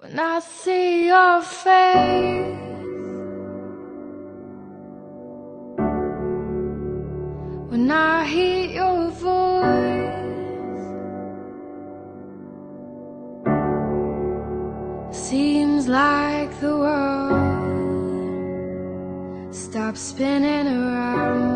When I see your face, when I hear your voice, seems like the world stops spinning around